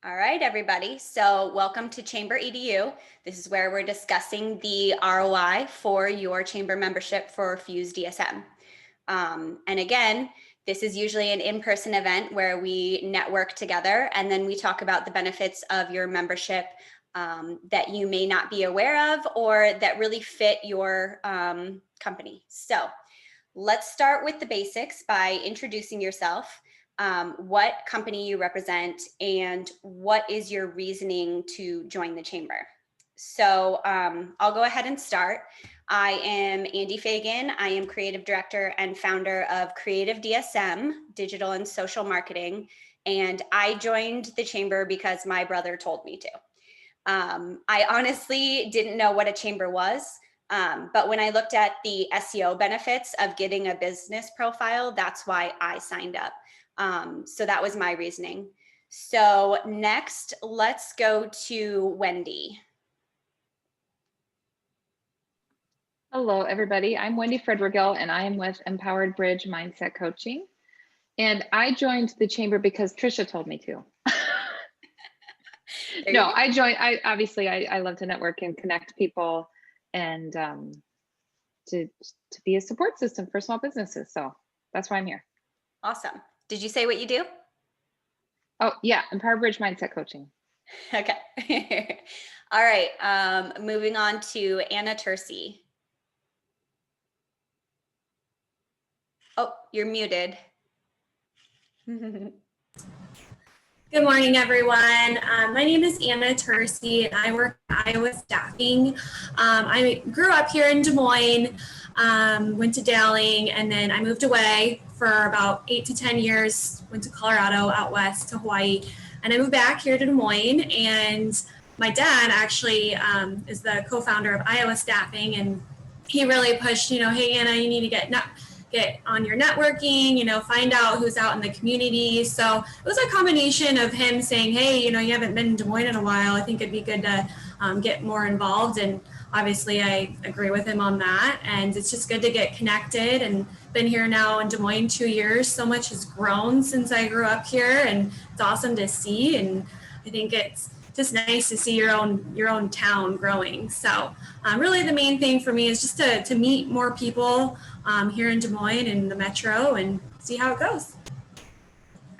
All right, everybody. So welcome to Chamber EDU. This is where we're discussing the ROI for your chamber membership for FuseDSM. And again, this is usually an in-person event where we network together and then we talk about the benefits of your membership that you may not be aware of or that really fit your company. So let's start with the basics by introducing yourself, what company you represent, and what is your reasoning to join the chamber. So I'll go ahead and start. I am Andy Fagan. I am creative director and founder of Creative DSM, digital and social marketing. And I joined the chamber because my brother told me to. I honestly didn't know what a chamber was. But when I looked at the SEO benefits of getting a business profile, that's why I signed up. So that was my reasoning. So next, let's go to Wendy. Hello, everybody. I'm Wendy Frederigill, and I am with Empowered Bridge Mindset Coaching. And I joined the chamber because Trisha told me to. No, I joined. I love to network and connect people, and to be a support system for small businesses. So that's why I'm here. Awesome. Did you say what you do? Oh yeah, Empowered Bridge Mindset Coaching. Okay. All right. Moving on to Anna Tercy. Oh, you're muted. Good morning, everyone. My name is Anna Tercy, and I work at Iowa Staffing. I grew up here in Des Moines, went to Dowling, and then I moved away for about 8 to 10 years, went to Colorado, out west to Hawaii, and I moved back here to Des Moines. And my dad actually is the co-founder of Iowa Staffing, and he really pushed, hey, Anna, you need to get on your networking, find out who's out in the community. So it was a combination of him saying, hey, you haven't been in Des Moines in a while. I think it'd be good to get more involved. And obviously I agree with him on that. And it's just good to get connected, and been here now in Des Moines 2 years. So much has grown since I grew up here, and it's awesome to see. And I think it's just nice to see your own town growing. So really the main thing for me is just to meet more people here in Des Moines and the metro and see how it goes.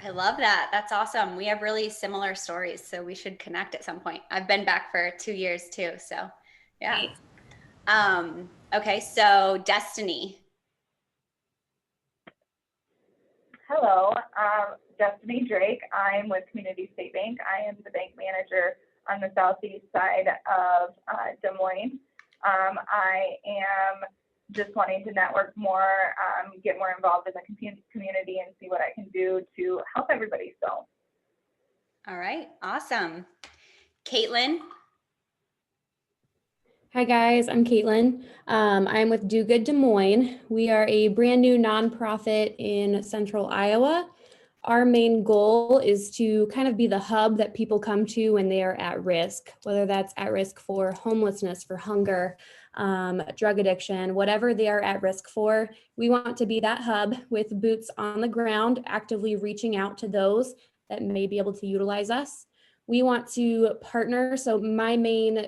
I love that. That's awesome. We have really similar stories, so we should connect at some point. I've been back for 2 years too, so yeah. Okay, so Destiny. Hello, Destiny Drake. I'm with Community State Bank. I am the bank manager on the southeast side of Des Moines. I am just wanting to network more, get more involved in the community, and see what I can do to help everybody. So, all right, awesome. Caitlin. Hi guys, I'm Caitlin. I'm with Do Good Des Moines. We are a brand new nonprofit in central Iowa. Our main goal is to kind of be the hub that people come to when they are at risk, whether that's at risk for homelessness, for hunger, drug addiction, whatever they are at risk for. We want to be that hub with boots on the ground, actively reaching out to those that may be able to utilize us. We want to partner. So my main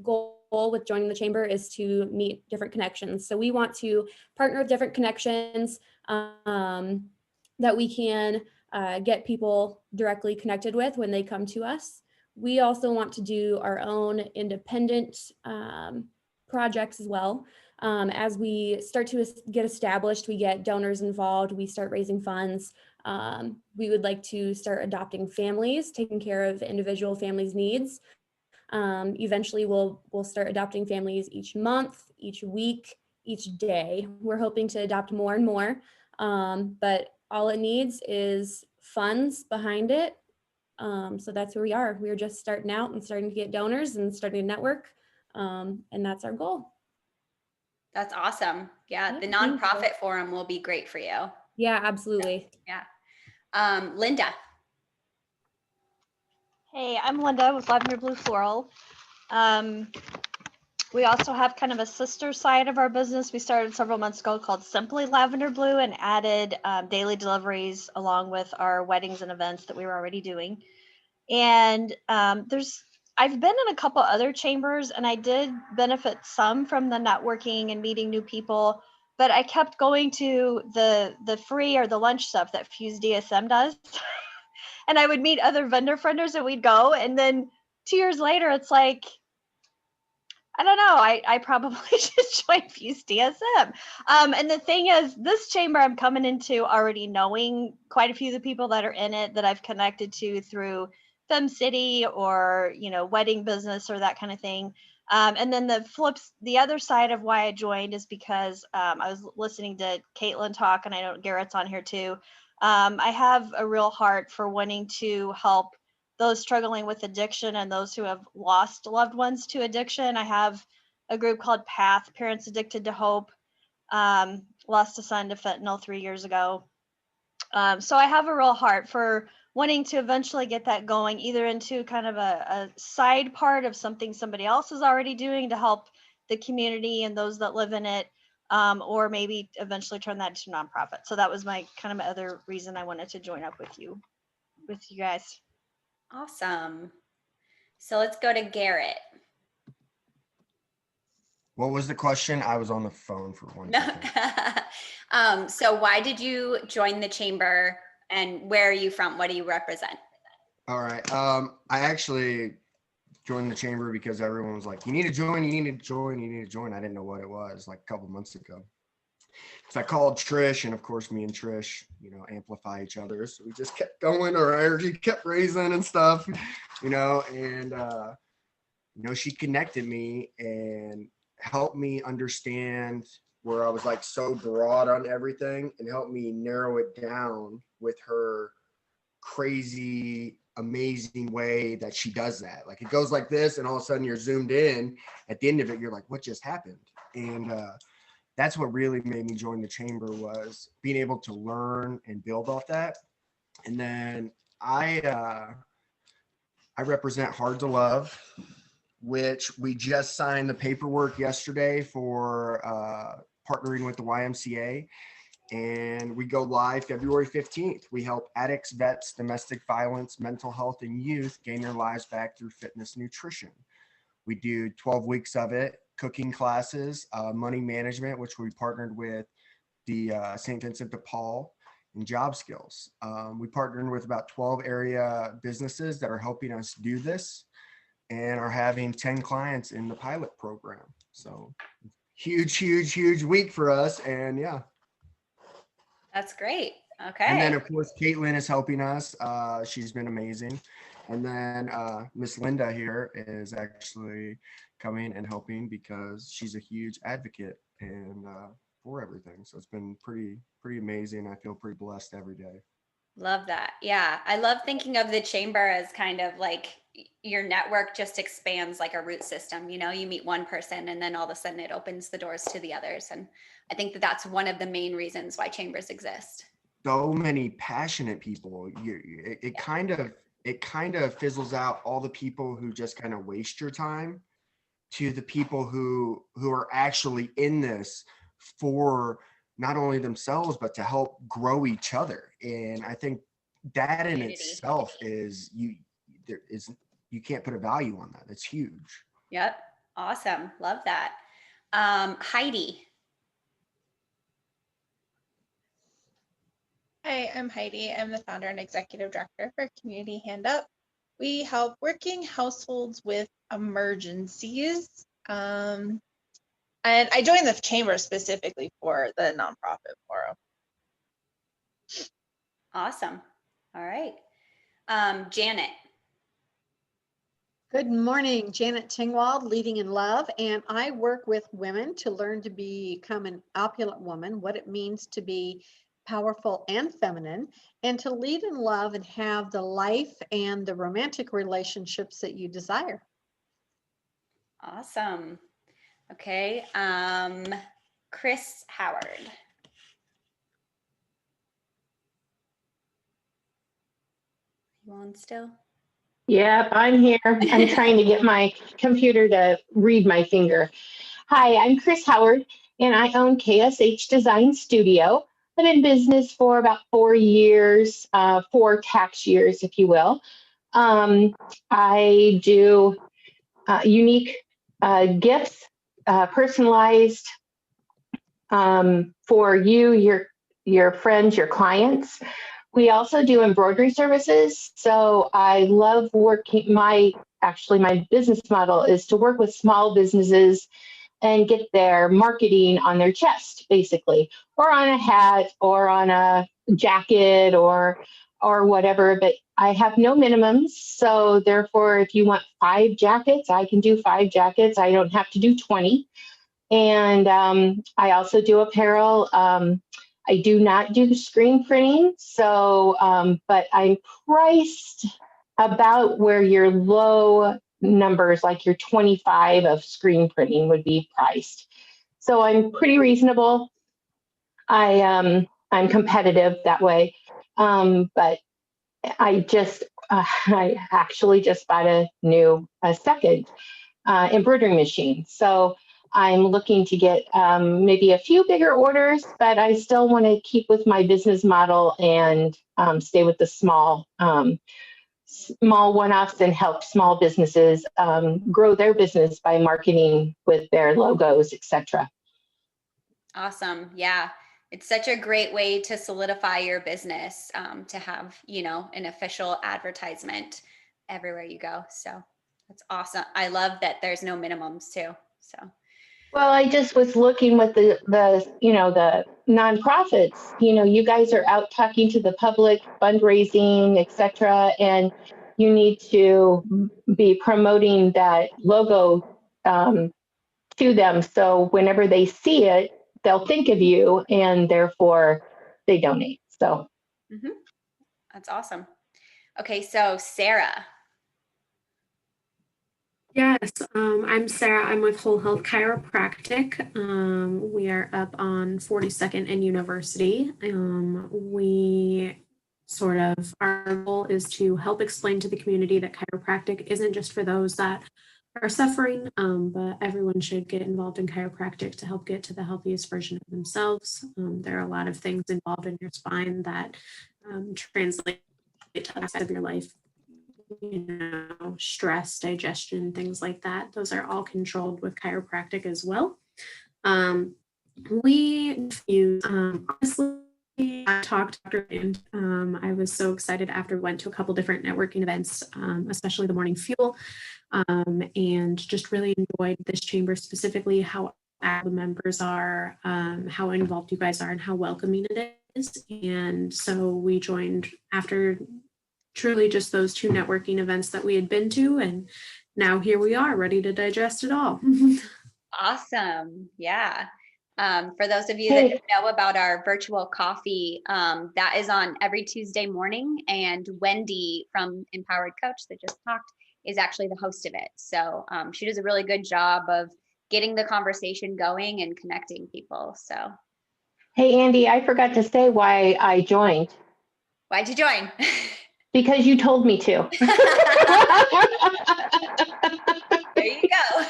goal with joining the chamber is to meet different connections. So we want to partner with different connections that we can get people directly connected with when they come to us. We also want to do our own independent projects as well. As we start to get established, we get donors involved, we start raising funds. We would like to start adopting families, taking care of individual families' needs. Eventually we'll start adopting families each month, each week, each day. We're hoping to adopt more and more, but all it needs is funds behind it. So that's where we are. We're just starting out and starting to get donors and starting to network. And that's our goal. That's awesome. Yeah, the nonprofit forum will be great for you. Yeah, absolutely. Yeah. Linda. Hey, I'm Linda with Lavender Blue Floral. We also have kind of a sister side of our business we started several months ago called Simply Lavender Blue, and added daily deliveries along with our weddings and events that we were already doing. And I've been in a couple other chambers, and I did benefit some from the networking and meeting new people, but I kept going to the free or the lunch stuff that FuseDSM does. And I would meet other vendor frienders and we'd go. And then 2 years later, it's like, I don't know, I probably should join FuseDSM. And the thing is, this chamber I'm coming into already knowing quite a few of the people that are in it that I've connected to through Fem City or, wedding business or that kind of thing. And then the other side of why I joined is because I was listening to Caitlin talk, and I know Garrett's on here too. I have a real heart for wanting to help those struggling with addiction and those who have lost loved ones to addiction. I have a group called PATH, Parents Addicted to Hope. Lost a son to fentanyl 3 years ago. So I have a real heart for wanting to eventually get that going, either into kind of a side part of something somebody else is already doing to help the community and those that live in it, or maybe eventually turn that into a nonprofit. So that was my kind of my other reason I wanted to join up with you guys. Awesome. So let's go to Garrett. What was the question? I was on the phone for one second. So why did you join the chamber, and where are you from? What do you represent? All right. I actually joined the chamber because everyone was like, you need to join, you need to join, you need to join. I didn't know what it was like a couple months ago. So I called Trish, and of course me and Trish, amplify each other. So we just kept going, our energy kept raising and stuff, and, she connected me and helped me understand where I was like so broad on everything, and helped me narrow it down with her crazy, amazing way that she does that. Like it goes like this, and all of a sudden you're zoomed in. At the end of it, you're like, what just happened? And, that's what really made me join the chamber, was being able to learn and build off that. And then I represent Hard to Love, which we just signed the paperwork yesterday for partnering with the YMCA. And we go live February 15th. We help addicts, vets, domestic violence, mental health, and youth gain their lives back through fitness nutrition. We do 12 weeks of it. Cooking classes, money management, which we partnered with the St. Vincent de Paul, and job skills. We partnered with about 12 area businesses that are helping us do this, and are having 10 clients in the pilot program. So huge week for us. And yeah. That's great. Okay. And then of course, Caitlin is helping us. She's been amazing. And then Miss Linda here is actually coming and helping because she's a huge advocate and for everything. So it's been pretty amazing. I feel pretty blessed every day. Love that. Yeah. I love thinking of the chamber as kind of like your network just expands like a root system. You meet one person and then all of a sudden it opens the doors to the others. And I think that that's one of the main reasons why chambers exist. So many passionate people. It kind of fizzles out all the people who just kind of waste your time, to the people who are actually in this for not only themselves, but to help grow each other. And I think that in itself is you can't put a value on that. That's huge. Yep. Awesome. Love that. Hedi. Hi, I'm Heidi. I'm the founder and executive director for Community Hand Up. We help working households with emergencies. And I joined the chamber specifically for the nonprofit forum. Awesome. All right. Janet. Good morning, Janet Tingwald, Leading in Love, and I work with women to learn to become an opulent woman, what it means to be powerful and feminine, and to lead in love and have the life and the romantic relationships that you desire. Awesome. Okay. Chris Howard. You on still? Yep, I'm here. I'm trying to get my computer to read my finger. Hi, I'm Chris Howard, and I own KSH Design Studio. I'm in business for about 4 years, 4 tax years, if you will. I do unique gifts, personalized for you, your friends, your clients. We also do embroidery services. So I love working. Actually, my business model is to work with small businesses and get their marketing on their chest, basically, or on a hat, or on a jacket, or whatever. But I have no minimums. So therefore, if you want 5 jackets, I can do 5 jackets. I don't have to do 20. And I also do apparel. I do not do screen printing. So, but I'm priced about where your low numbers, like your 25 of screen printing, would be priced. So I'm pretty reasonable. I'm competitive that way. But I actually just bought a second embroidery machine. So I'm looking to get maybe a few bigger orders, but I still want to keep with my business model and stay with the small one-offs and help small businesses grow their business by marketing with their logos, etc. Awesome. Yeah. It's such a great way to solidify your business, to have, an official advertisement everywhere you go. So that's awesome. I love that there's no minimums too. So. Well, I just was looking with the nonprofits. You guys are out talking to the public, fundraising, etc., and you need to be promoting that logo to them. So whenever they see it, they'll think of you, and therefore they donate. So That's awesome. Okay, so Sarah. Yes, I'm Sarah. I'm with Whole Health Chiropractic. We are up on 42nd and University. Our goal is to help explain to the community that chiropractic isn't just for those that are suffering, but everyone should get involved in chiropractic to help get to the healthiest version of themselves. There are a lot of things involved in your spine that translate to the rest of your life. Stress, digestion, things like that. Those are all controlled with chiropractic as well. We use, honestly, I talked and I was so excited after we went to a couple different networking events, especially the Morning Fuel, and just really enjoyed this chamber, specifically how the members are, how involved you guys are, and how welcoming it is. And so we joined after truly just those 2 networking events that we had been to, and now here we are ready to digest it all. Awesome. Yeah. For those of you that know about our virtual coffee, that is on every Tuesday morning, and Wendy from Empowered Coach that just talked is actually the host of it. So she does a really good job of getting the conversation going and connecting people. So. Hey, Andy, I forgot to say why I joined. Why'd you join? Because you told me to. There you go.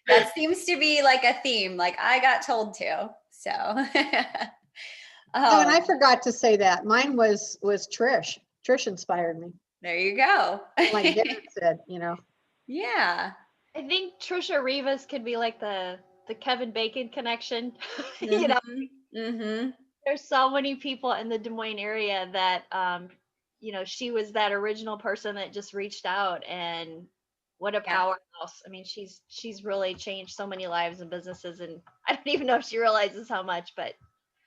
That seems to be like a theme. Like I got told to. So. And I forgot to say that. Mine was Trish. Trish inspired me. There you go. Like Darren said, Yeah. I think Trisha Rivas could be like the Kevin Bacon connection. Mm-hmm. There's so many people in the Des Moines area that, she was that original person that just reached out, and what a powerhouse. I mean, she's really changed so many lives and businesses, and I don't even know if she realizes how much, but.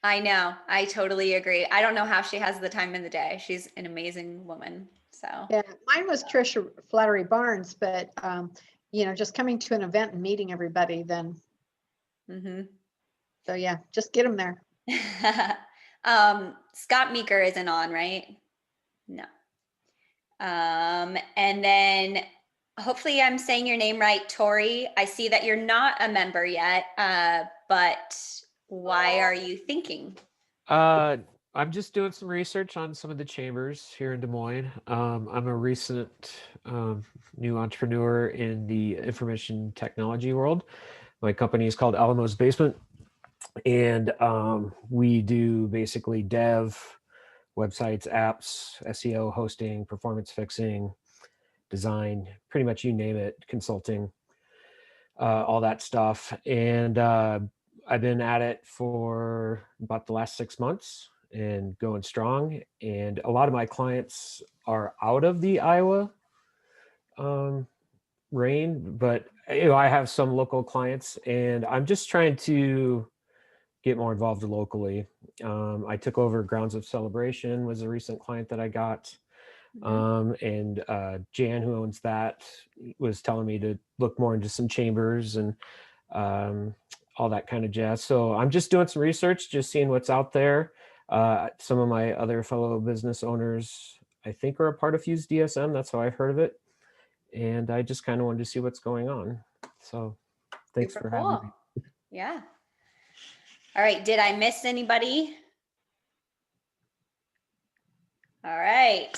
I know. I totally agree. I don't know how she has the time in the day. She's an amazing woman. So. Yeah, mine was Trisha Flattery Barnes, but, just coming to an event and meeting everybody then. So yeah, just get them there. Scott Meeker isn't on, right? No. And then hopefully I'm saying your name right, Tori. I see that you're not a member yet, but why are you thinking? I'm just doing some research on some of the chambers here in Des Moines. I'm a recent new entrepreneur in the information technology world. My company is called Alamo's Basement, and we do basically dev, websites, apps, SEO, hosting, performance fixing, design, pretty much you name it, consulting, all that stuff. And I've been at it for about the last 6 months and going strong. And a lot of my clients are out of the Iowa reign, but I have some local clients, and I'm just trying to get more involved locally. I took over Grounds of Celebration, was a recent client that I got. And Jan, who owns that, was telling me to look more into some chambers and all that kind of jazz. So I'm just doing some research, just seeing what's out there. Some of my other fellow business owners, I think, are a part of FuseDSM. That's how I've heard of it. And I just kind of wanted to see what's going on. So thanks Super for having me. Yeah. All right. Did I miss anybody? All right.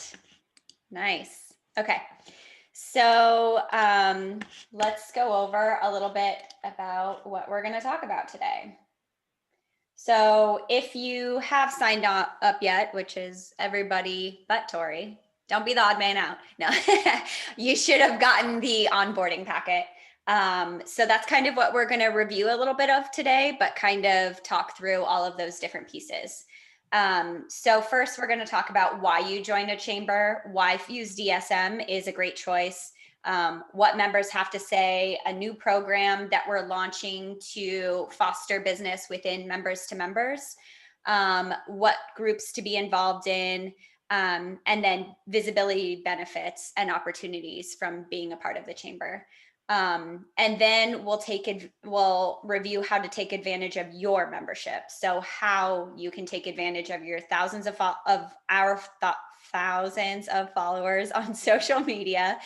Nice. Okay. So let's go over a little bit about what we're going to talk about today. So if you have signed up yet, which is everybody but Tori, don't be the odd man out. No, you should have gotten the onboarding packet. So that's kind of what we're going to review a little bit of today, but kind of talk through all of those different pieces. So first, we're going to talk about why you joined a chamber, why FuseDSM is a great choice, what members have to say, a new program that we're launching to foster business within members to members, what groups to be involved in, and then visibility benefits and opportunities from being a part of the chamber. And then we'll review how to take advantage of your membership. So how you can take advantage of your thousands of followers on social media,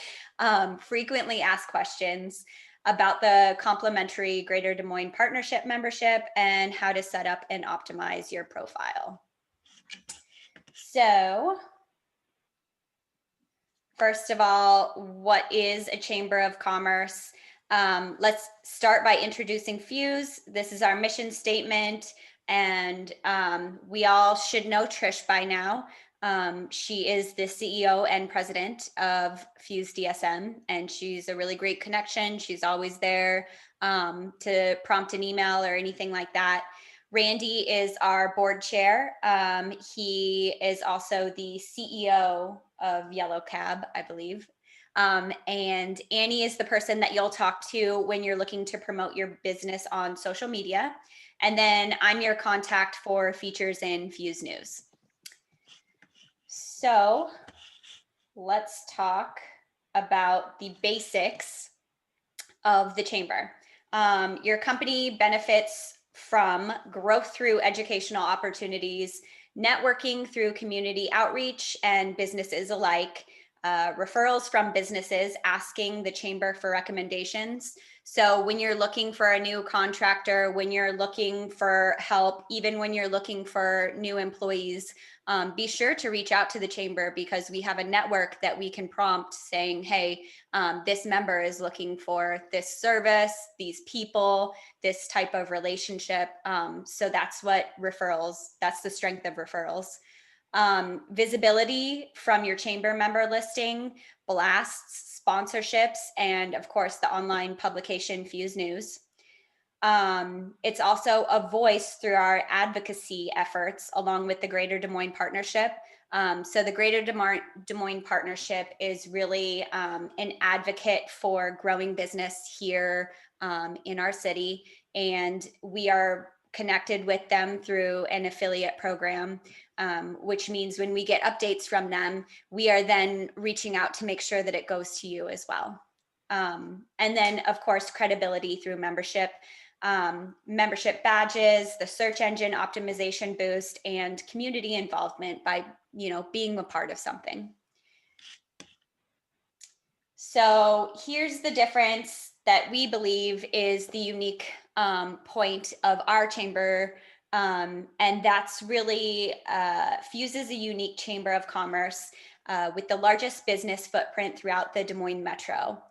frequently asked questions about the complimentary Greater Des Moines Partnership membership, and how to set up and optimize your profile. So first of all, what is a Chamber of Commerce? Let's start by introducing Fuse. This is our mission statement, and we all should know Trish by now. She is the CEO and president of FuseDSM, and she's a really great connection. She's always there to prompt an email or anything like that. Randy is our board chair. He is also the CEO of Yellow Cab, I believe. And Annie is the person that you'll talk to when you're looking to promote your business on social media. And then I'm your contact for features in Fuse News. So let's talk about the basics of the chamber. Your company benefits from growth through educational opportunities, networking through community outreach and businesses alike, referrals from businesses asking the chamber for recommendations. So when you're looking for a new contractor, when you're looking for help, even when you're looking for new employees, be sure to reach out to the chamber, because we have a network that we can prompt saying, hey, this member is looking for this service, these people, this type of relationship. So that's what that's the strength of referrals. Visibility from your chamber member listing, blasts, sponsorships, and of course the online publication Fuse News. It's also a voice through our advocacy efforts along with the Greater Des Moines Partnership. So the Greater Des Moines Partnership is really an advocate for growing business here in our city, and we are connected with them through an affiliate program, which means when we get updates from them, we are then reaching out to make sure that it goes to you as well. And then of course, credibility through membership, membership badges, the search engine optimization boost, and community involvement by, being a part of something. So here's the difference that we believe is the unique point of our chamber. And that's really, Fuse is a unique chamber of commerce with the largest business footprint throughout the Des Moines metro.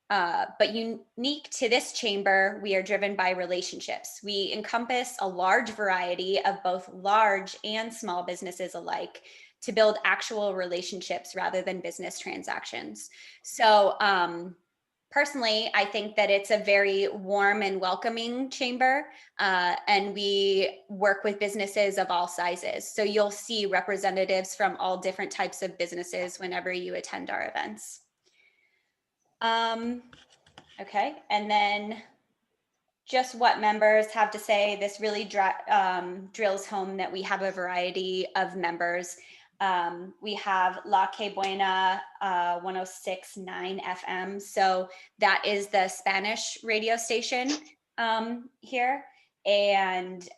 But unique to this chamber, we are driven by relationships. We encompass a large variety of both large and small businesses alike to build actual relationships rather than business transactions. So personally, I think that it's a very warm and welcoming chamber, and we work with businesses of all sizes. So you'll see representatives from all different types of businesses whenever you attend our events. Okay, and then just what members have to say. This really drills home that we have a variety of members. We have La Que Buena 106.9 FM. So that is the Spanish radio station here. And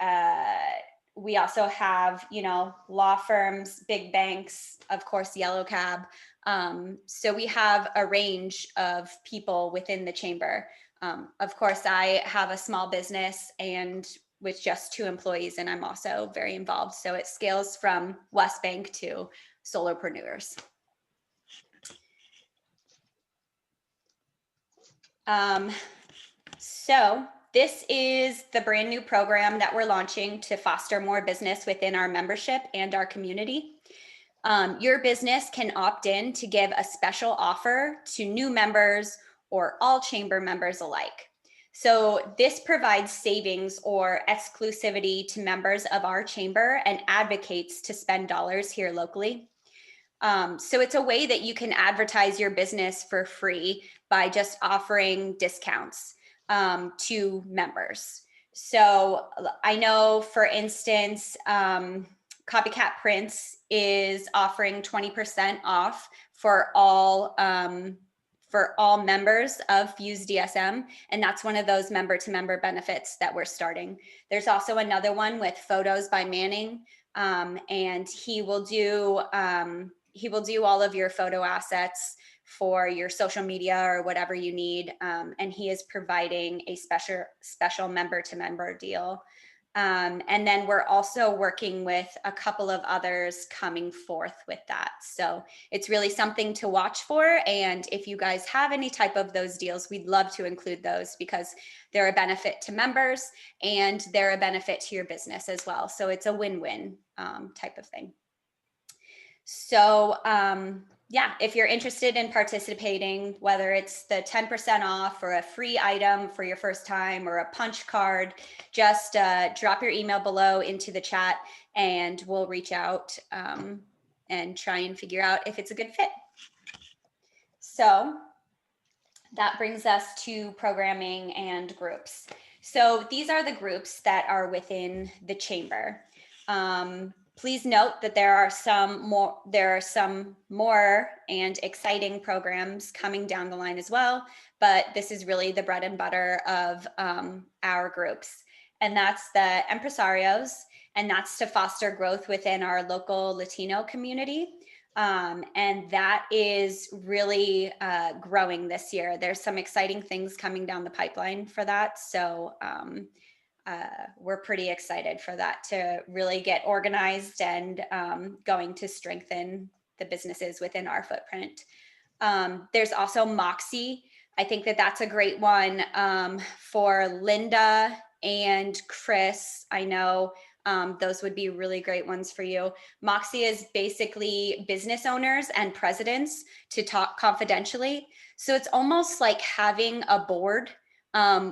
we also have, you know, law firms, big banks, of course, Yellow Cab. So we have a range of people within the chamber. Of course, I have a small business and with just 2 employees, and I'm also very involved. So it scales from West Bank to solopreneurs. So this is the brand new program that we're launching to foster more business within our membership and our community. Your business can opt in to give a special offer to new members or all chamber members alike. So this provides savings or exclusivity to members of our chamber and advocates to spend dollars here locally. So it's a way that you can advertise your business for free by just offering discounts to members. So I know, for instance, Copycat Prints is offering 20% off for all members of FuseDSM, and that's one of those member-to-member benefits that we're starting. There's also another one with Photos by Manning, and he will do all of your photo assets for your social media or whatever you need, and he is providing a special member-to-member deal. And then we're also working with a couple of others coming forth with that. So it's really something to watch for. And if you guys have any type of those deals, we'd love to include those because they're a benefit to members and they're a benefit to your business as well. So it's a win-win type of thing. So yeah, if you're interested in participating, whether it's the 10% off or a free item for your first time or a punch card, just drop your email below into the chat and we'll reach out and try and figure out if it's a good fit. So that brings us to programming and groups. So these are the groups that are within the chamber. Please note that there are some more and exciting programs coming down the line as well, but this is really the bread and butter of our groups. And that's the Empresarios, and that's to foster growth within our local Latino community. And that is really growing this year. There's some exciting things coming down the pipeline for that. So we're pretty excited for that to really get organized and going to strengthen the businesses within our footprint. There's also Moxie. I think that that's a great one for Linda and Chris. I know those would be really great ones for you. Moxie is basically business owners and presidents to talk confidentially. So it's almost like having a board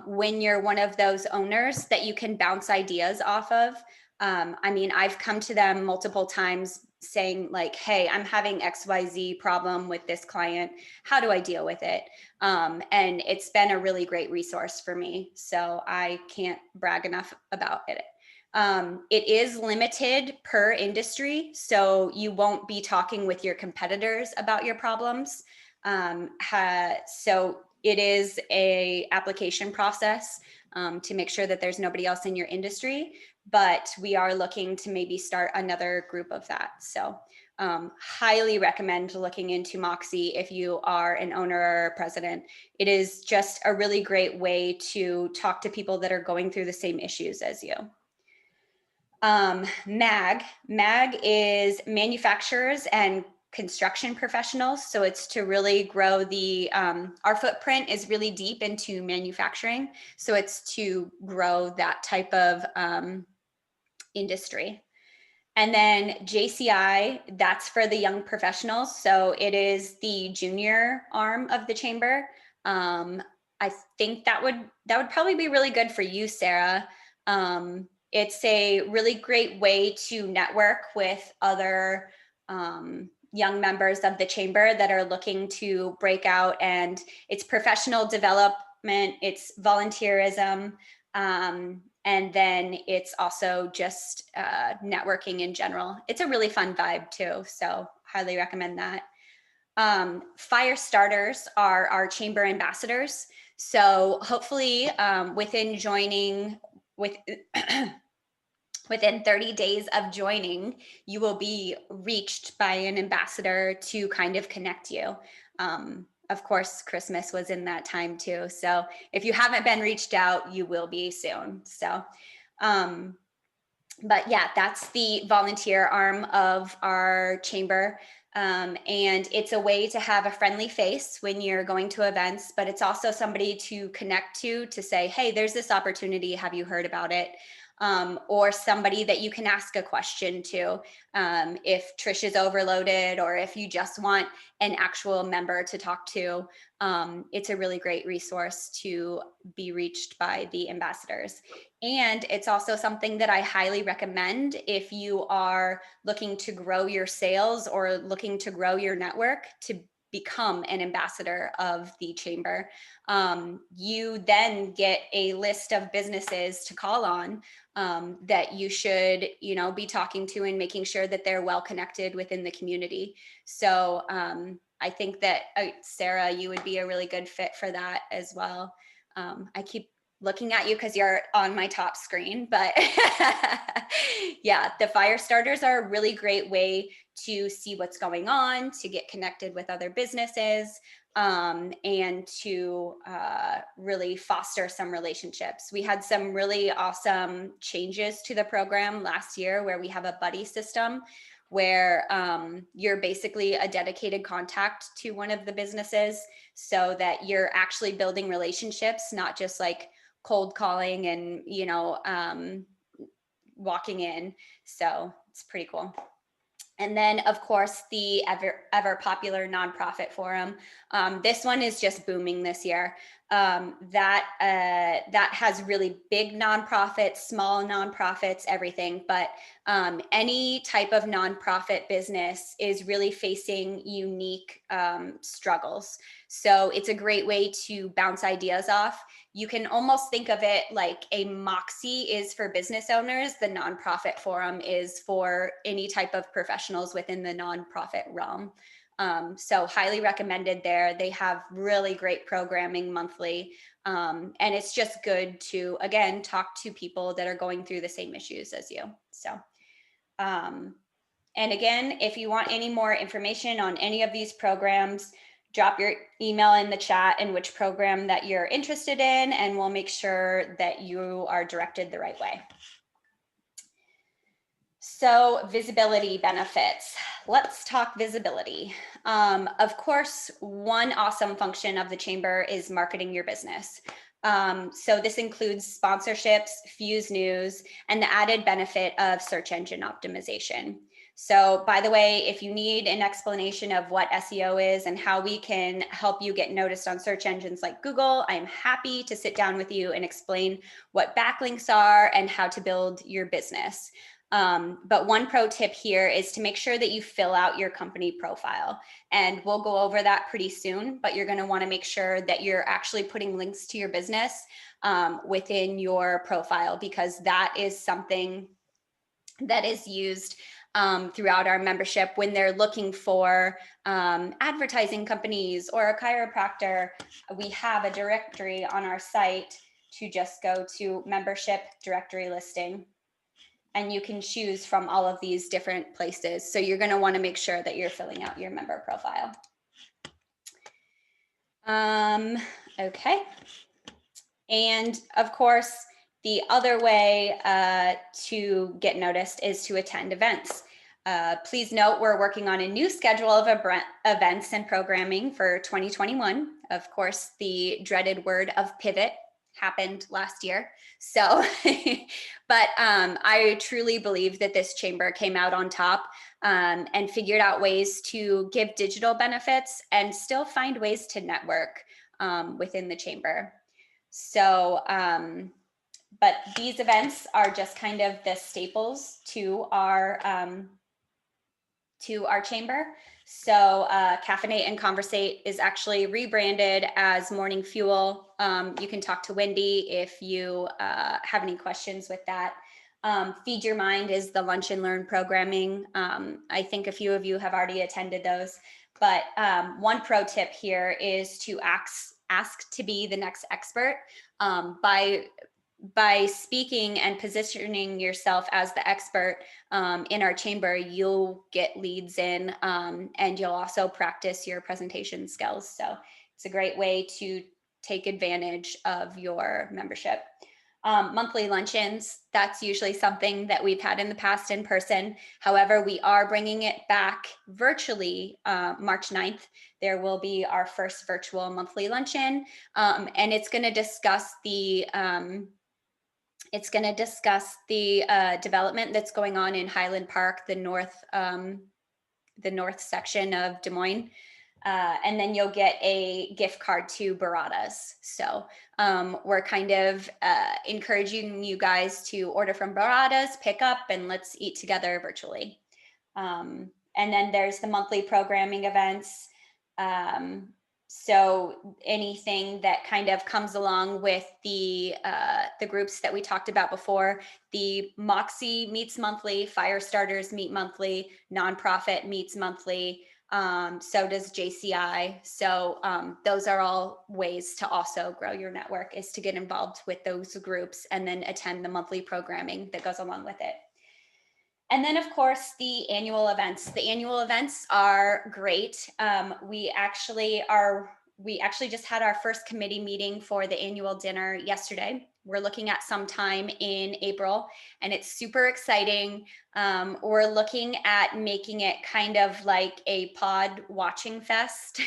when you're one of those owners that you can bounce ideas off of. I mean, I've come to them multiple times saying like, hey, I'm having XYZ problem with this client. How do I deal with it? And it's been a really great resource for me. So I can't brag enough about it. It is limited per industry, so you won't be talking with your competitors about your problems. So it is a application process to make sure that there's nobody else in your industry, but we are looking to maybe start another group of that. So highly recommend looking into Moxie if you are an owner or a president. It is just a really great way to talk to people that are going through the same issues as you. MAG is manufacturers and construction professionals. So it's to really grow the, our footprint is really deep into manufacturing. So it's to grow that type of industry. And then JCI, that's for the young professionals. So it is the junior arm of the chamber. I think that would probably be really good for you, Sarah. It's a really great way to network with other young members of the chamber that are looking to break out, and it's professional development, it's volunteerism, and then it's also just networking in general. It's a really fun vibe too, so highly recommend that. Fire starters are our chamber ambassadors. So hopefully within joining, within 30 days of joining, you will be reached by an ambassador to kind of connect you. Of course, Christmas was in that time too. So if you haven't been reached out, you will be soon. So, but yeah, that's the volunteer arm of our chamber. And it's a way to have a friendly face when you're going to events, but it's also somebody to connect to say, hey, there's this opportunity. Have you heard about it? Or somebody that you can ask a question to if Trish is overloaded, or if you just want an actual member to talk to. It's a really great resource to be reached by the ambassadors. And it's also something that I highly recommend if you are looking to grow your sales or looking to grow your network, to become an ambassador of the chamber. You then get a list of businesses to call on that you should, be talking to and making sure that they're well connected within the community. So I think that Sarah, you would be a really good fit for that as well. I keep looking at you because you're on my top screen, but yeah, the fire starters are a really great way to see what's going on, to get connected with other businesses, and to really foster some relationships. We had some really awesome changes to the program last year where we have a buddy system where you're basically a dedicated contact to one of the businesses, so that you're actually building relationships, not just like cold calling and, walking in. So it's pretty cool. And then, of course, the ever popular nonprofit forum. This one is just booming this year. That has really big nonprofits, small nonprofits, everything. But any type of nonprofit business is really facing unique struggles. So it's a great way to bounce ideas off. You can almost think of it like a Moxie is for business owners. The nonprofit forum is for any type of professionals within the nonprofit realm. So highly recommended there. They have really great programming monthly. And it's just good to, again, talk to people that are going through the same issues as you. So, and again, if you want any more information on any of these programs, drop your email in the chat and which program that you're interested in, and we'll make sure that you are directed the right way. So visibility benefits. Let's talk visibility. Of course, one awesome function of the chamber is marketing your business. So this includes sponsorships, Fuse News, and the added benefit of search engine optimization. So by the way, if you need an explanation of what SEO is and how we can help you get noticed on search engines like Google, I'm happy to sit down with you and explain what backlinks are and how to build your business. But one pro tip here is to make sure that you fill out your company profile. And we'll go over that pretty soon, but you're going to want to make sure that you're actually putting links to your business within your profile, because that is something that is used throughout our membership when they're looking for advertising companies or a chiropractor. We have a directory on our site to just go to membership directory listing, and you can choose from all of these different places. So you're going to want to make sure that you're filling out your member profile. Okay. And of course, the other way to get noticed is to attend events. Please note we're working on a new schedule of events and programming for 2021. Of course, the dreaded word of pivot happened last year. So, but I truly believe that this chamber came out on top and figured out ways to give digital benefits and still find ways to network within the chamber. So, but these events are just kind of the staples to our chamber. So Caffeinate and Conversate is actually rebranded as Morning Fuel. You can talk to Wendy if you have any questions with that. Feed Your Mind is the Lunch and Learn programming. I think a few of you have already attended those, but one pro tip here is to ask to be the next expert. By speaking and positioning yourself as the expert in our chamber, you'll get leads in and you'll also practice your presentation skills. So it's a great way to take advantage of your membership. Monthly luncheons, that's usually something that we've had in the past in person. However, we are bringing it back virtually March 9th. There will be our first virtual monthly luncheon, and it's going to discuss the development that's going on in Highland Park, the north section of Des Moines. And then you'll get a gift card to Baradas. So we're kind of encouraging you guys to order from Baradas, pick up, and let's eat together virtually. And then there's the monthly programming events. So anything that kind of comes along with the groups that we talked about before, the Moxie meets monthly, Fire Starters meet monthly, Nonprofit meets monthly, so does JCI. So those are all ways to also grow your network, is to get involved with those groups and then attend the monthly programming that goes along with it. And then, of course, the annual events. The annual events are great. We actually just had our first committee meeting for the annual dinner yesterday. We're looking at some time in April, and it's super exciting. We're looking at making it kind of like a pod watching fest.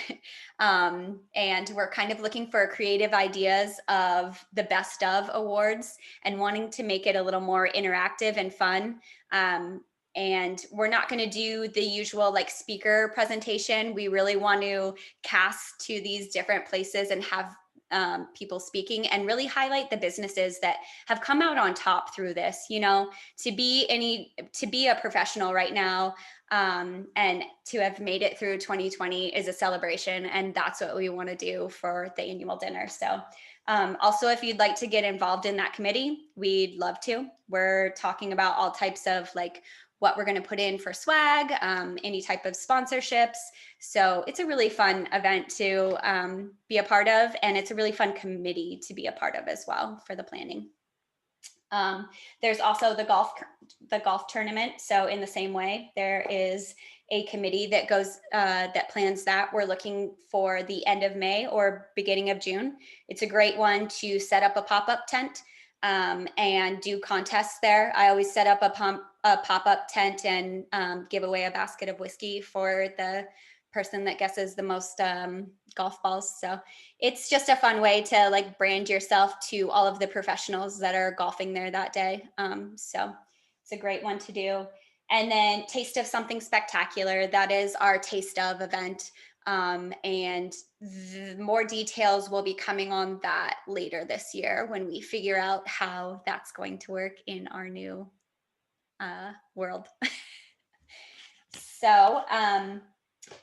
And we're kind of looking for creative ideas of the best of awards and wanting to make it a little more interactive and fun. And we're not going to do the usual like speaker presentation. We really want to cast to these different places and have people speaking and really highlight the businesses that have come out on top through this. You know, to be a professional right now and to have made it through 2020 is a celebration, and that's what we want to do for the annual dinner. So also, if you'd like to get involved in that committee, we'd love to. We're talking about all types of like what we're going to put in for swag, any type of sponsorships. So it's a really fun event to be a part of, and it's a really fun committee to be a part of as well for the planning. There's also the golf tournament. So in the same way, there is a committee that goes that plans that. We're looking for the end of May or beginning of June. It's a great one to set up a pop-up tent and do contests there. I always set up a pop-up tent and give away a basket of whiskey for the person that guesses the most golf balls. So it's just a fun way to like brand yourself to all of the professionals that are golfing there that day. So it's a great one to do. And then Taste of Something Spectacular, that is our Taste of event. And more details will be coming on that later this year when we figure out how that's going to work in our new world. So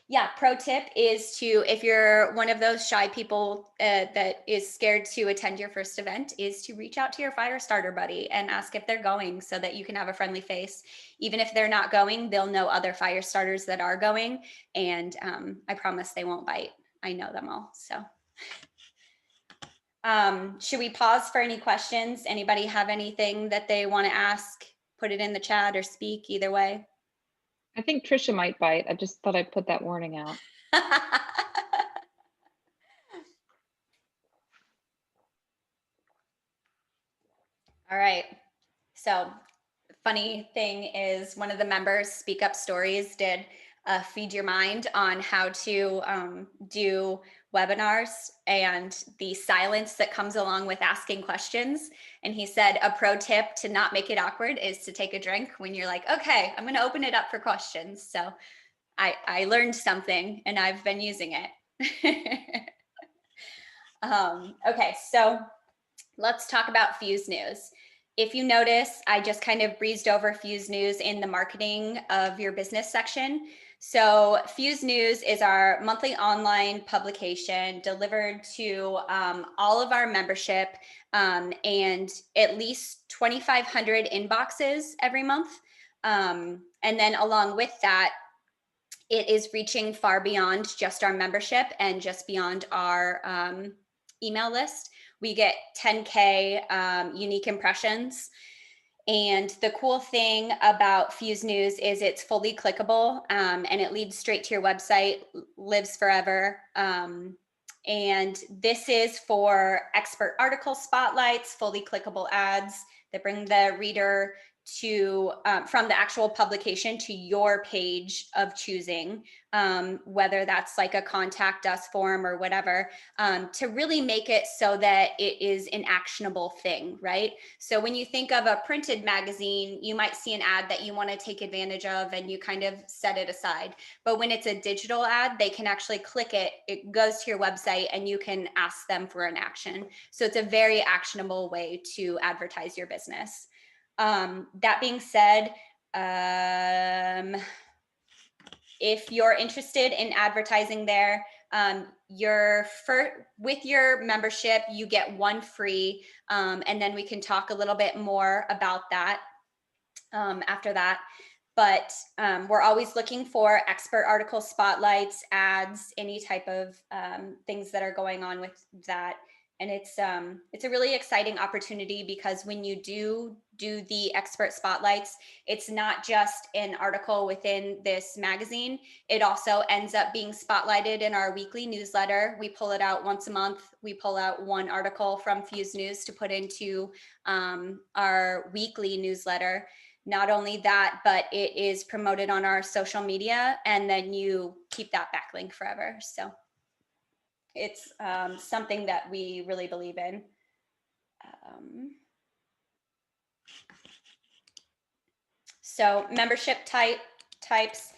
yeah, pro tip is to, if you're one of those shy people that is scared to attend your first event, is to reach out to your fire starter buddy and ask if they're going so that you can have a friendly face. Even if they're not going, they'll know other fire starters that are going, and I promise they won't bite. I know them all. So should we pause for any questions? Anybody have anything that they want to ask? Put it in the chat or speak, either way. I think Trisha might bite. I just thought I'd put that warning out. All right. So funny thing is, one of the members, Speak Up Stories, did feed your mind on how to do webinars and the silence that comes along with asking questions. And he said a pro tip to not make it awkward is to take a drink when you're like, okay, I'm going to open it up for questions. So I learned something and I've been using it. Okay, so let's talk about Fuse News. If you notice, I just kind of breezed over Fuse News in the marketing of your business section. So Fuse News is our monthly online publication delivered to all of our membership and at least 2,500 inboxes every month. And then along with that, it is reaching far beyond just our membership and just beyond our email list. We get 10K unique impressions. And the cool thing about Fuse News is it's fully clickable and it leads straight to your website, lives forever. And this is for expert article spotlights, fully clickable ads that bring the reader to from the actual publication to your page of choosing, whether that's like a contact us form or whatever, to really make it so that it is an actionable thing, right? So when you think of a printed magazine, you might see an ad that you want to take advantage of and you kind of set it aside. But when it's a digital ad, they can actually click it, it goes to your website and you can ask them for an action. So it's a very actionable way to advertise your business. That being said, if you're interested in advertising there, with your membership, you get one free, and then we can talk a little bit more about that after that. But we're always looking for expert article spotlights, ads, any type of things that are going on with that. And it's a really exciting opportunity because when you do the expert spotlights, it's not just an article within this magazine. It also ends up being spotlighted in our weekly newsletter. We pull it out once a month. We pull out one article from Fuse News to put into our weekly newsletter. Not only that, but it is promoted on our social media, and then you keep that backlink forever. So it's something that we really believe in. So membership types.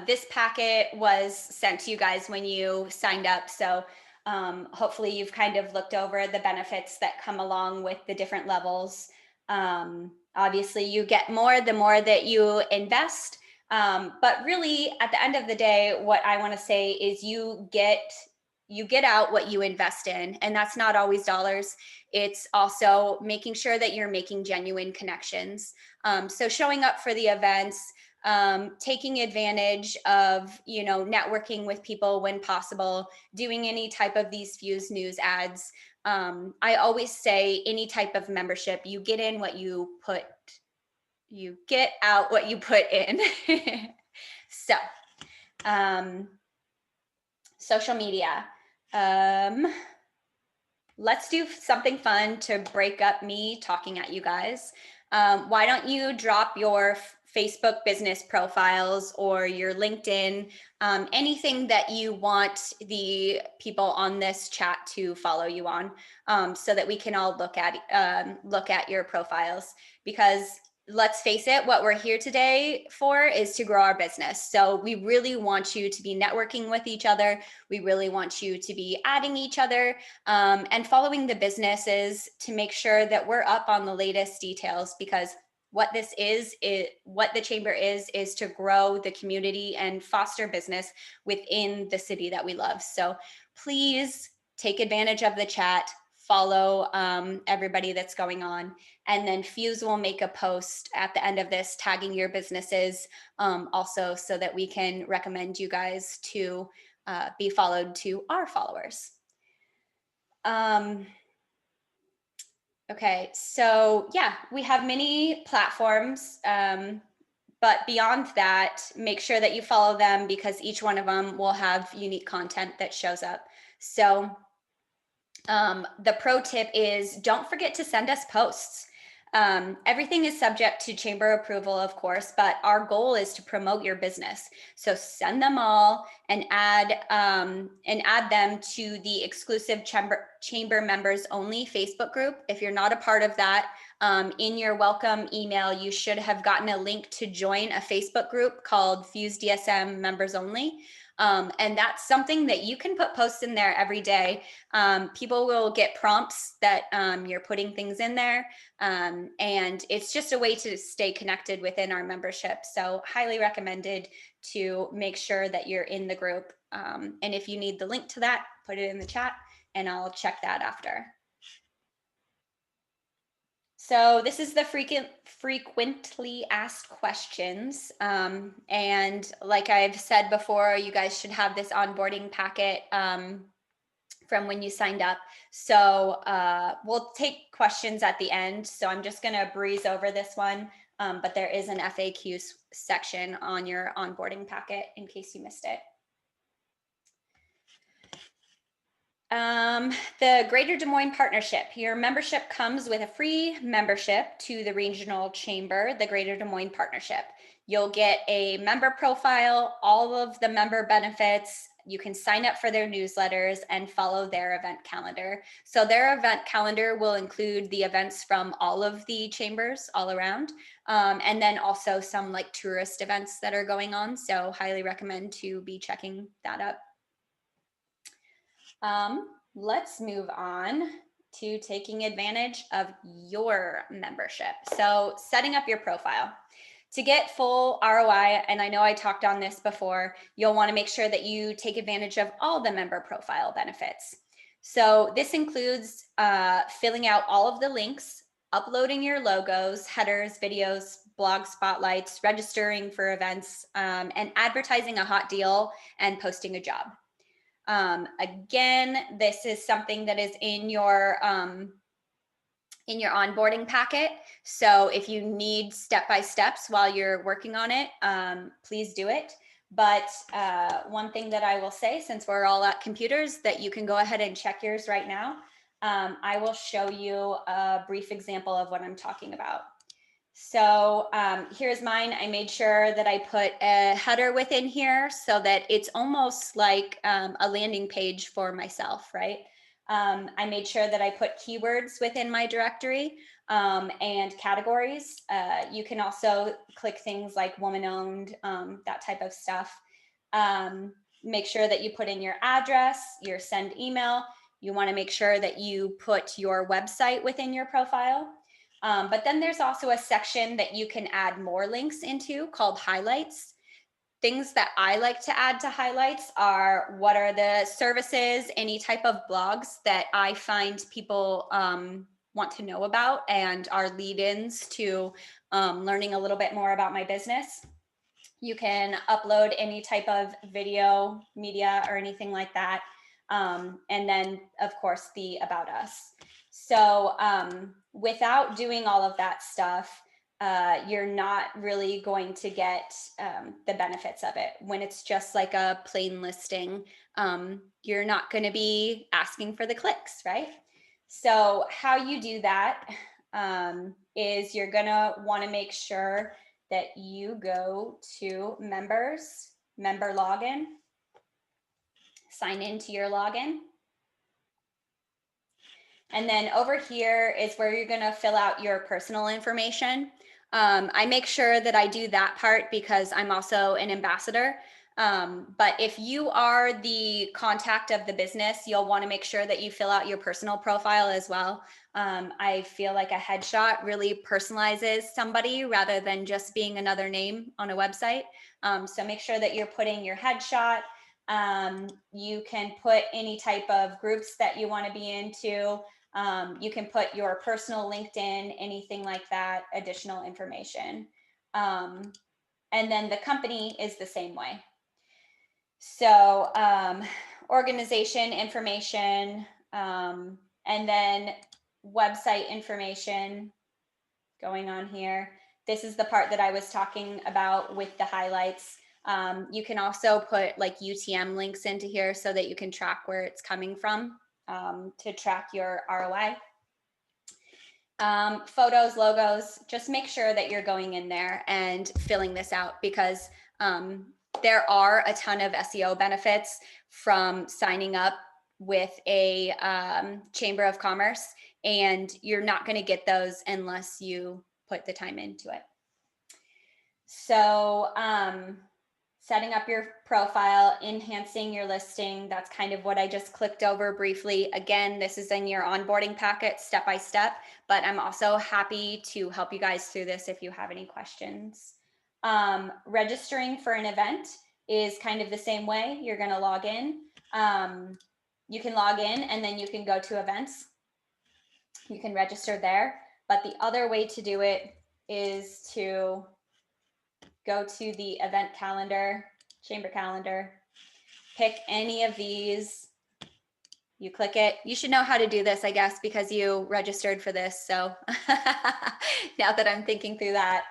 This packet was sent to you guys when you signed up. So hopefully you've kind of looked over the benefits that come along with the different levels. Obviously you get more the more that you invest. But really at the end of the day, what I want to say is you get out what you invest in, and that's not always dollars. It's also making sure that you're making genuine connections. So showing up for the events, taking advantage of, networking with people when possible, doing any type of these Fuse News ads. I always say any type of membership, you get in what you get out what you put in. So, social media. Let's do something fun to break up me talking at you guys. Why don't you drop your Facebook business profiles or your LinkedIn, anything that you want the people on this chat to follow you on, so that we can all look at your profiles. Because let's face it, what we're here today for is to grow our business. So we really want you to be networking with each other. We really want you to be adding each other and following the businesses to make sure that we're up on the latest details, because what the chamber is to grow the community and foster business within the city that we love. So please take advantage of the chat, follow everybody that's going on, and then Fuse will make a post at the end of this tagging your businesses also, so that we can recommend you guys to be followed to our followers. Okay, so yeah, we have many platforms, but beyond that, make sure that you follow them, because each one of them will have unique content that shows up. So the pro tip is don't forget to send us posts. Everything is subject to chamber approval, of course, but our goal is to promote your business. So send them all and add them to the exclusive chamber members only Facebook group. If you're not a part of that, in your welcome email, you should have gotten a link to join a Facebook group called FuseDSM Members Only. And that's something that you can put posts in there every day. People will get prompts that you're putting things in there. And it's just a way to stay connected within our membership. So highly recommended to make sure that you're in the group. And if you need the link to that, put it in the chat and I'll check that after. So this is the frequently asked questions. And like I've said before, you guys should have this onboarding packet from when you signed up. So we'll take questions at the end. So I'm just gonna breeze over this one, but there is an FAQ section on your onboarding packet in case you missed it. The Greater Des Moines Partnership. Your membership comes with a free membership to the regional chamber, the Greater Des Moines Partnership. You'll get a member profile, all of the member benefits. You can sign up for their newsletters and follow their event calendar. So their event calendar will include the events from all of the chambers all around, and then also some like tourist events that are going on. So highly recommend to be checking that up. Let's move on to taking advantage of your membership. So setting up your profile. To get full ROI, and I know I talked on this before, you'll want to make sure that you take advantage of all the member profile benefits. So this includes filling out all of the links, uploading your logos, headers, videos, blog spotlights, registering for events, and advertising a hot deal and posting a job. Again, this is something that is in your onboarding packet. So if you need step-by-steps while you're working on it, please do it. But one thing that I will say, since we're all at computers, that you can go ahead and check yours right now. I will show you a brief example of what I'm talking about. So here's mine. I made sure that I put a header within here so that it's almost like a landing page for myself, right? I made sure that I put keywords within my directory and categories. You can also click things like woman-owned, that type of stuff. Make sure that you put in your address, your send email. You want to make sure that you put your website within your profile. But then there's also a section that you can add more links into called highlights. Things that I like to add to highlights are what are the services, any type of blogs that I find people want to know about and are lead-ins to learning a little bit more about my business. You can upload any type of video, media, or anything like that. And then, of course, the About Us. So without doing all of that stuff, you're not really going to get the benefits of it. When it's just like a plain listing, you're not going to be asking for the clicks, right? So how you do that is you're going to want to make sure that you go to members, member login, sign into your login. And then over here is where you're going to fill out your personal information. I make sure that I do that part because I'm also an ambassador. But if you are the contact of the business, you'll want to make sure that you fill out your personal profile as well. I feel like a headshot really personalizes somebody rather than just being another name on a website. So make sure that you're putting your headshot. You can put any type of groups that you want to be into. You can put your personal LinkedIn, anything like that, additional information. And then the company is the same way. So organization information, and then website information going on here. This is the part that I was talking about with the highlights. You can also put like UTM links into here so that you can track where it's coming from to track your ROI. Photos, logos, just make sure that you're going in there and filling this out, because there are a ton of SEO benefits from signing up with a Chamber of Commerce, and you're not going to get those unless you put the time into it. So setting up your profile, enhancing your listing, that's kind of what I just clicked over briefly. Again, this is in your onboarding packet step by step, but I'm also happy to help you guys through this if you have any questions. Registering for an event is kind of the same way. You're going to log in. You can log in and then you can go to events. You can register there, but the other way to do it is to go to the event calendar, chamber calendar, pick any of these, you click it. You should know how to do this, I guess, because you registered for this. So now that I'm thinking through that.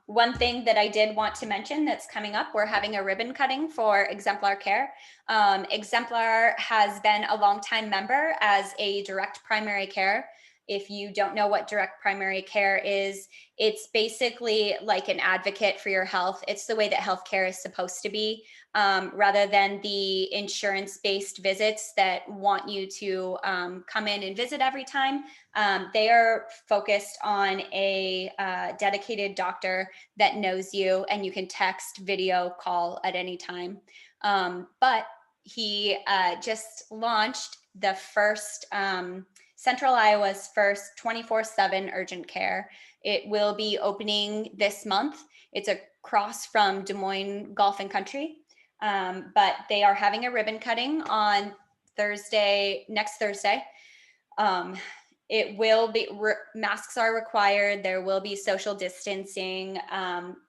One thing that I did want to mention that's coming up, we're having a ribbon cutting for Exemplar Care. Exemplar has been a longtime member as a direct primary care. If you don't know what direct primary care is, it's basically like an advocate for your health. It's the way that healthcare is supposed to be, rather than the insurance-based visits that want you to come in and visit every time. They are focused on a dedicated doctor that knows you, and you can text, video, call at any time. But he just launched the first Central Iowa's first 24/7 urgent care. It will be opening this month. It's across from Des Moines Golf and Country, but they are having a ribbon cutting on Thursday, next Thursday. It will be, masks are required. There will be social distancing.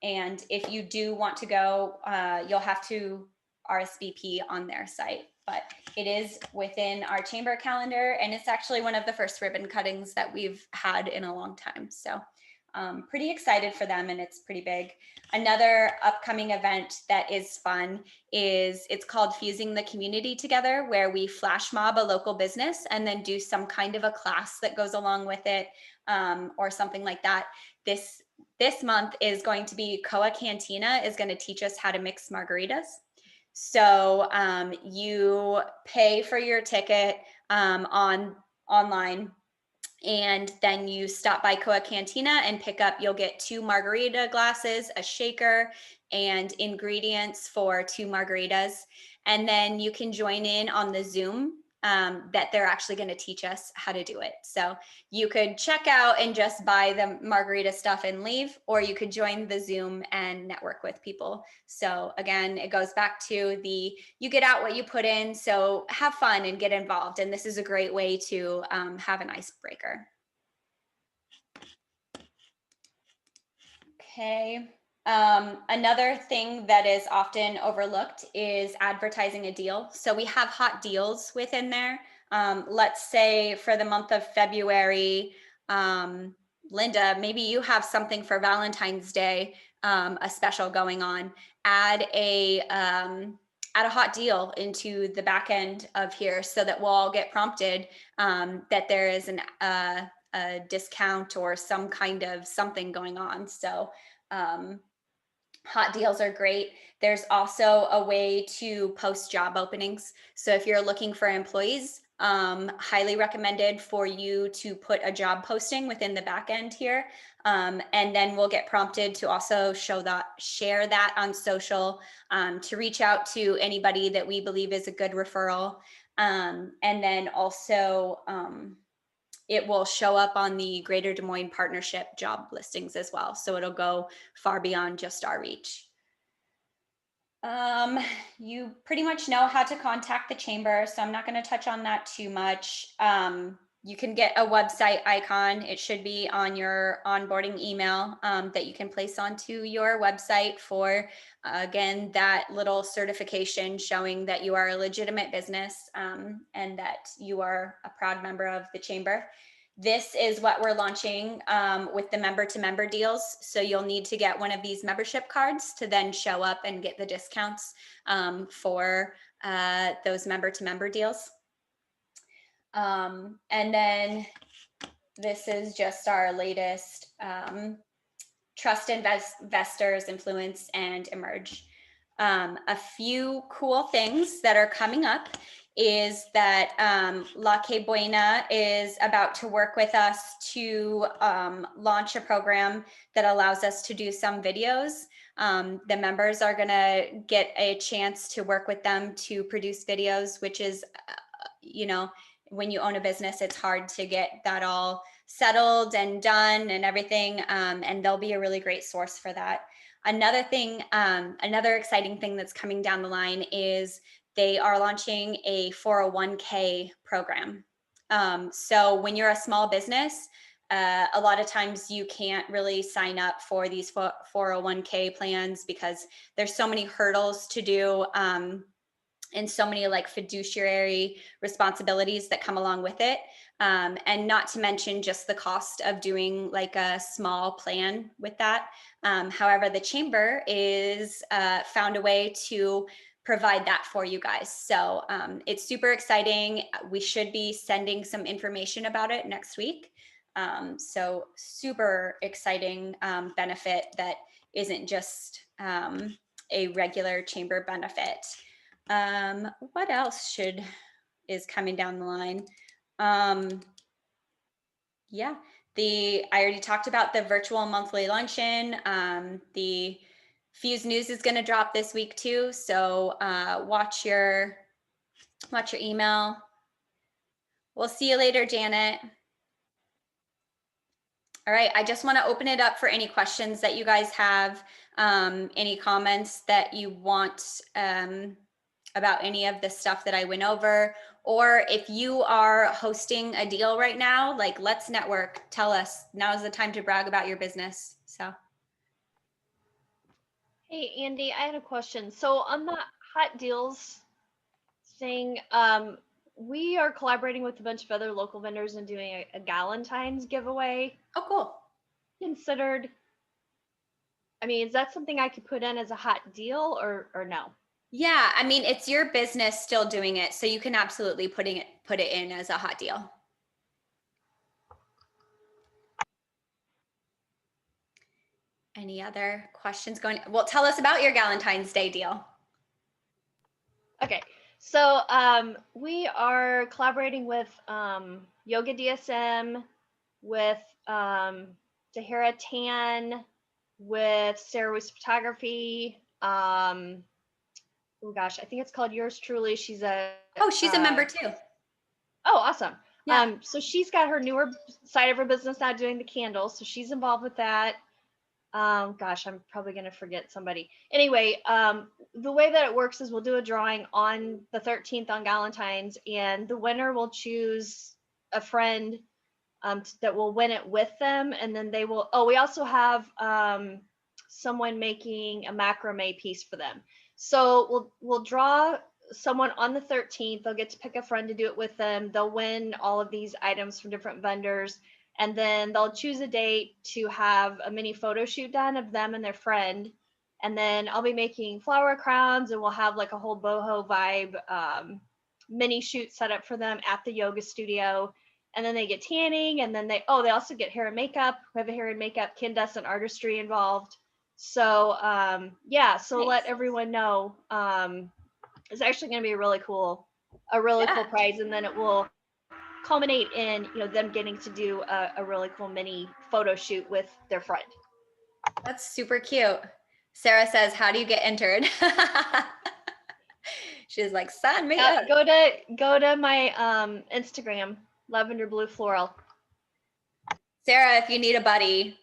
And if you do want to go, you'll have to RSVP on their site. But it is within our chamber calendar, and it's actually one of the first ribbon cuttings that we've had in a long time. So pretty excited for them, and it's pretty big. Another upcoming event that is fun is, it's called Fusing the Community Together, where we flash mob a local business and then do some kind of a class that goes along with it, or something like that. This month is going to be Koa Cantina is going to teach us how to mix margaritas. So you pay for your ticket online, and then you stop by Koa Cantina and pick up, you'll get 2 margarita glasses, a shaker, and ingredients for 2 margaritas. And then you can join in on the Zoom that they're actually going to teach us how to do it. So you could check out and just buy the margarita stuff and leave, or you could join the Zoom and network with people. So again, it goes back to you get out what you put in. So have fun and get involved. And this is a great way to have an icebreaker. Okay. Another thing that is often overlooked is advertising a deal. So we have hot deals within there. Let's say for the month of February, Linda, maybe you have something for Valentine's Day, a special going on. Add a hot deal into the back end of here, so that we'll all get prompted that there is a discount or some kind of something going on. So hot deals are great. There's also a way to post job openings. So if you're looking for employees, highly recommended for you to put a job posting within the back end here. And then we'll get prompted to also share that on social, to reach out to anybody that we believe is a good referral. And then also, it will show up on the Greater Des Moines Partnership job listings as well. So it'll go far beyond just our reach. You pretty much know how to contact the chamber, so I'm not going to touch on that too much. You can get a website icon. It should be on your onboarding email that you can place onto your website for, again, that little certification showing that you are a legitimate business and that you are a proud member of the chamber. This is what we're launching with the member-to-member deals. So you'll need to get one of these membership cards to then show up and get the discounts for those member-to-member deals. And then this is just our latest Trust Investors, Influence, and Emerge. A few cool things that are coming up is that La Que Buena is about to work with us to launch a program that allows us to do some videos. The members are going to get a chance to work with them to produce videos, which is, you know, when you own a business, it's hard to get that all settled and done and everything. And they'll be a really great source for that. Another thing, another exciting thing that's coming down the line is they are launching a 401k program. So when you're a small business, a lot of times you can't really sign up for these 401k plans because there's so many hurdles to do and so many like fiduciary responsibilities that come along with it. And not to mention just the cost of doing like a small plan with that. However, the chamber is found a way to provide that for you guys. So it's super exciting. We should be sending some information about it next week. So super exciting benefit that isn't just a regular chamber benefit. What else is coming down the line? Yeah, I already talked about the virtual monthly luncheon. The Fuse News is going to drop this week too. So watch your email. We'll see you later, Janet. All right, I just want to open it up for any questions that you guys have, any comments that you want about any of the stuff that I went over, or if you are hosting a deal right now, like let's network, tell us, now's the time to brag about your business, so. Hey, Andy, I had a question. So on the hot deals thing, we are collaborating with a bunch of other local vendors and doing a Galentine's giveaway. Oh, cool. Considered, I mean, is that something I could put in as a hot deal or no? Yeah, I mean, it's your business still doing it, so you can absolutely put it in as a hot deal. Any other questions going? Well, tell us about your Galentine's Day deal. Okay, so we are collaborating with Yoga DSM, with Tahira Tan, with Sarah Weiss Photography. Oh gosh, I think it's called Yours Truly. She's a member too. Oh, awesome. Yeah. So she's got her newer side of her business now doing the candles. So she's involved with that. Gosh, I'm probably going to forget somebody. Anyway, the way that it works is we'll do a drawing on the 13th on Galentine's, and the winner will choose a friend that will win it with them. And then they will, we also have someone making a macrame piece for them. So we'll draw someone on the 13th. They'll get to pick a friend to do it with them. They'll win all of these items from different vendors. And then they'll choose a date to have a mini photo shoot done of them and their friend. And then I'll be making flower crowns, and we'll have like a whole boho vibe mini shoot set up for them at the yoga studio. And then they get tanning, and then they also get hair and makeup. We have a hair and makeup incandescent artistry involved. So nice. Let everyone know it's actually going to be a really cool cool prize, and then it will culminate in them getting to do a really cool mini photo shoot with their friend. That's super cute. Sarah says, how do you get entered? She's like, sign me up. Go to my Instagram, Lavender Blue Floral. Sarah, if you need a buddy.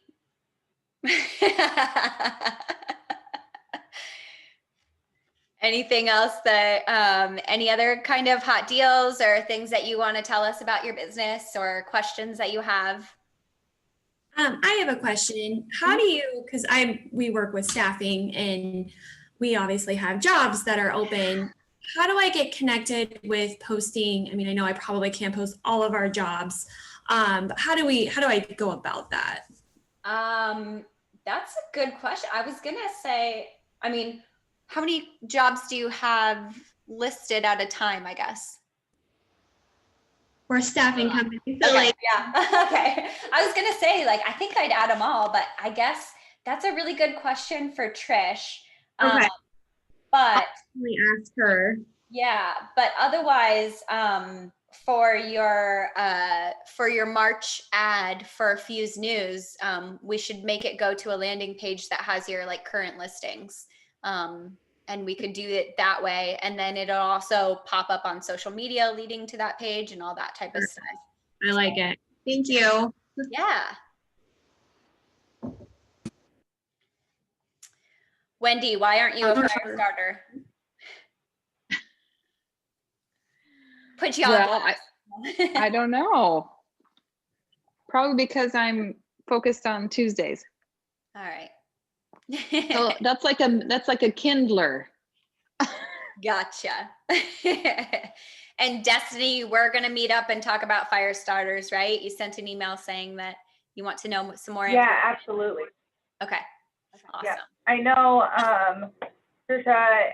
Anything else that, any other kind of hot deals or things that you want to tell us about your business or questions that you have? I have a question. How do you, because we work with staffing and we obviously have jobs that are open. How do I get connected with posting? I mean, I know I probably can't post all of our jobs, but how do I go about that? That's a good question. I was gonna say, I mean, how many jobs do you have listed at a time, I guess? We're a staffing company. So Okay, like, yeah. Okay. I was gonna say, like, I think I'd add them all, but I guess that's a really good question for Trish. okay, But we ask her. yeah, but otherwise, for your March ad for Fuse News, we should make it go to a landing page that has your like current listings. And we could do it that way, and then it'll also pop up on social media leading to that page and all that type of stuff. I like it. Thank you. Yeah. Wendy, why aren't you a fire starter? Put you on Well, blast. I don't know. Probably because I'm focused on Tuesdays. All right. So that's like a kindler. Gotcha. And Destiny, we're going to meet up and talk about fire starters, right? You sent an email saying that you want to know some more Yeah, information. absolutely. Okay. Awesome. Yeah. I know Trisha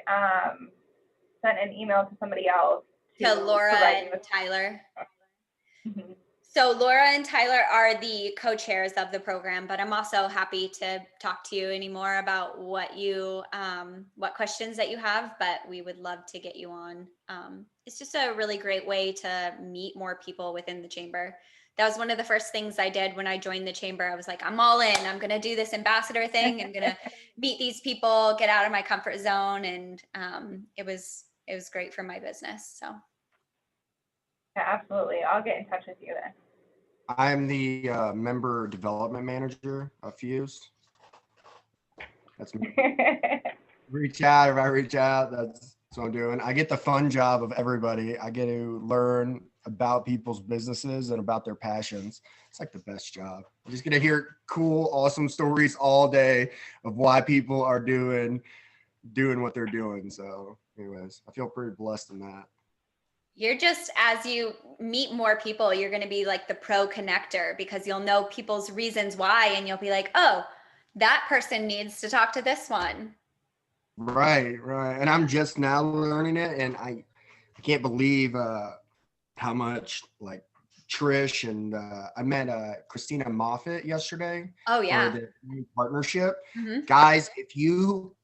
sent an email to somebody else. To Laura provide you and Tyler. Mhm. So Laura and Tyler are the co-chairs of the program, but I'm also happy to talk to you any more about what questions that you have, but we would love to get you on. It's just a really great way to meet more people within the chamber. That was one of the first things I did when I joined the chamber. I was like, I'm all in. I'm going to do this ambassador thing. I'm going to meet these people, get out of my comfort zone. And it was great for my business. So. Yeah, absolutely. I'll get in touch with you then. I'm the member development manager of Fuse. That's me. Reach out if I reach out. That's what I'm doing. I get the fun job of everybody. I get to learn about people's businesses and about their passions. It's like the best job. I'm just gonna hear cool, awesome stories all day of why people are doing what they're doing. So, anyways, I feel pretty blessed in that. You're just, as you meet more people, you're going to be like the pro connector because you'll know people's reasons why, and you'll be like, oh, that person needs to talk to this one. Right. And I'm just now learning it, and I can't believe how much like Trish and I met Christina Moffett yesterday. Oh yeah. For the new partnership. Mm-hmm. Guys, if you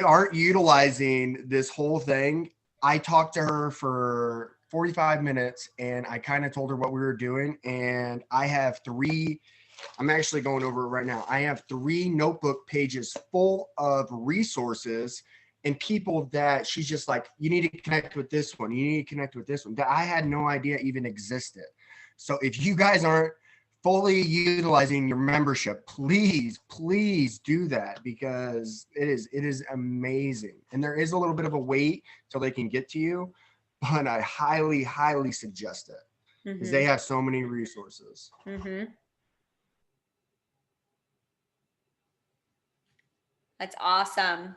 aren't utilizing this whole thing, I talked to her for 45 minutes and I kind of told her what we were doing. And I have I'm actually going over it right now. I have 3 notebook pages full of resources and people that she's just like, you need to connect with this one. You need to connect with this one that I had no idea even existed. So if you guys aren't fully utilizing your membership, please do that because it is amazing. And there is a little bit of a wait till they can get to you, but I highly suggest it because they have so many resources. Mm-hmm. That's awesome.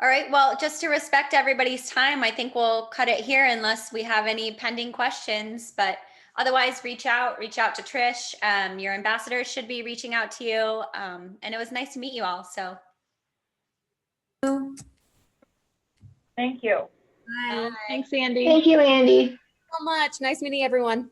All right. Well, just to respect everybody's time, I think we'll cut it here unless we have any pending questions. But otherwise, reach out to Trish. Your ambassadors should be reaching out to you. And it was nice to meet you all. So. Thank you. Bye. Thanks, Andy. Thank you, Andy. So much. Nice meeting everyone.